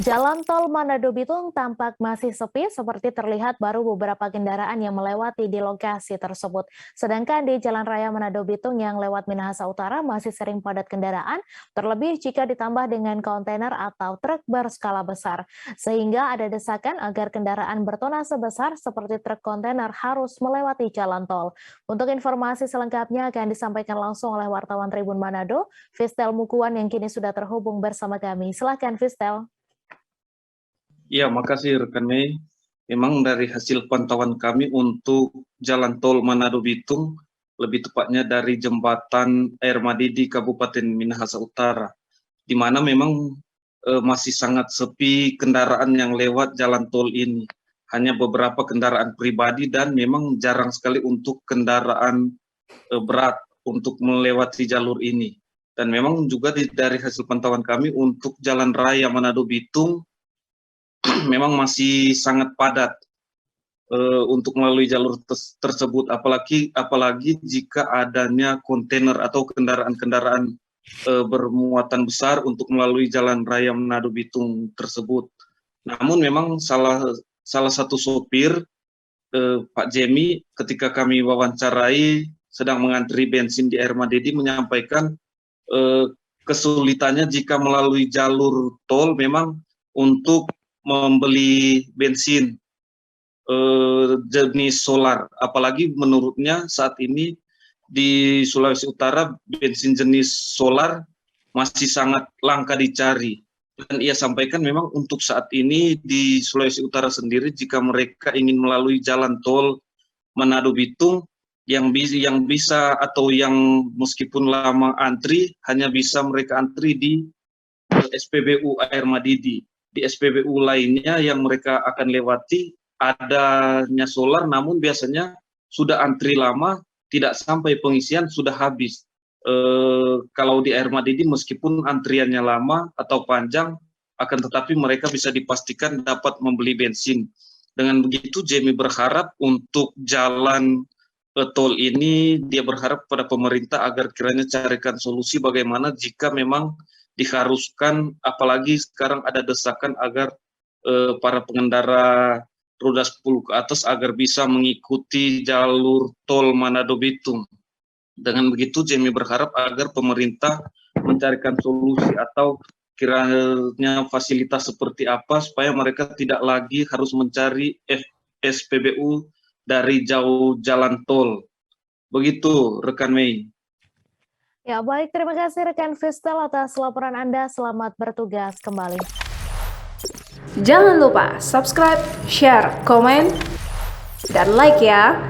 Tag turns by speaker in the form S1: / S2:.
S1: Jalan tol Manado Bitung tampak masih sepi seperti terlihat baru beberapa kendaraan yang melewati di lokasi tersebut. Sedangkan di Jalan Raya Manado Bitung yang lewat Minahasa Utara masih sering padat kendaraan, terlebih jika ditambah dengan kontainer atau truk berskala besar. Sehingga ada desakan agar kendaraan bertonnase besar seperti truk kontainer harus melewati jalan tol. Untuk informasi selengkapnya akan disampaikan langsung oleh wartawan Tribun Manado, Fistel Mukuan yang kini sudah terhubung bersama kami. Silakan Fistel.
S2: Iya, makasih rekan Mei. Memang dari hasil pantauan kami untuk jalan tol Manado Bitung, lebih tepatnya dari jembatan Air Madidi Kabupaten Minahasa Utara, di mana memang masih sangat sepi kendaraan yang lewat jalan tol ini. Hanya beberapa kendaraan pribadi dan memang jarang sekali untuk kendaraan berat untuk melewati jalur ini. Dan memang juga dari hasil pantauan kami untuk jalan raya Manado Bitung, memang masih sangat padat untuk melalui jalur tersebut, apalagi jika adanya kontainer atau kendaraan-kendaraan bermuatan besar untuk melalui jalan raya Manado Bitung tersebut. Namun memang salah satu sopir Pak Jemi, ketika kami wawancarai sedang mengantri bensin di Air Madidi, menyampaikan kesulitannya jika melalui jalur tol memang untuk membeli bensin jenis solar, apalagi menurutnya saat ini di Sulawesi Utara bensin jenis solar masih sangat langka dicari. Dan ia sampaikan memang untuk saat ini di Sulawesi Utara sendiri, jika mereka ingin melalui jalan tol Manado Bitung, yang bisa atau yang meskipun lama antri, hanya bisa mereka antri di SPBU Air Madidi. Di SPBU lainnya yang mereka akan lewati adanya solar, namun biasanya sudah antri lama, tidak sampai pengisian sudah habis. Kalau di Air Madidi meskipun antriannya lama atau panjang, akan tetapi mereka bisa dipastikan dapat membeli bensin. Dengan begitu Jamie berharap untuk jalan tol ini, dia berharap pada pemerintah agar kiranya carikan solusi bagaimana jika memang diharuskan, apalagi sekarang ada desakan agar para pengendara roda 10 ke atas agar bisa mengikuti jalur tol Manado Bitung. Dengan begitu Jamie berharap agar pemerintah mencarikan solusi atau kiranya fasilitas seperti apa supaya mereka tidak lagi harus mencari SPBU dari jauh jalan tol. Begitu rekan Mei.
S1: Ya, baik. Terima kasih rekan Fistel atas laporan Anda. Selamat bertugas kembali.
S3: Jangan lupa subscribe, share, komen, dan like ya.